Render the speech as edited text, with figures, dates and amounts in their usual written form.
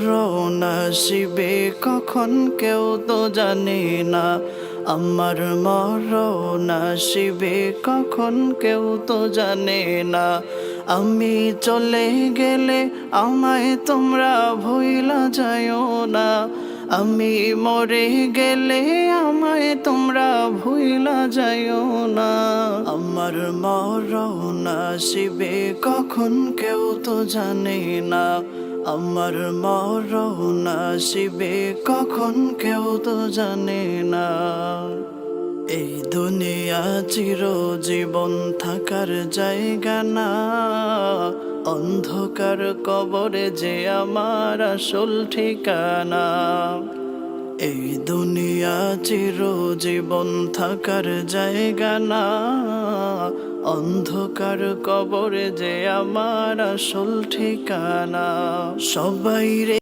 মরণ আসিবে কখন কেউ তো জানে না, আমার মরণ আসিবে কখন কেউ তো জানে না। আমি চলে গেলে আমায় তোমরা ভুইলা যাইও না, আমি মরে গেলে আমায় তোমরা ভুইলা যাইও না। আমার মরণ আসিবে কখন কেউ তো জানে না, আমার মরণ আসিবে কখন কেউ তো জানে না। এই দুনিয়া চিরজীবন থাকার জায়গা না, অন্ধকার কবরে যে আমার আসল ঠিকানা। এই দুনিয়া চিরজীবন থাকার জায়গা না, অন্ধকার কবরে যে আমার আসল ঠিকানা। সবাই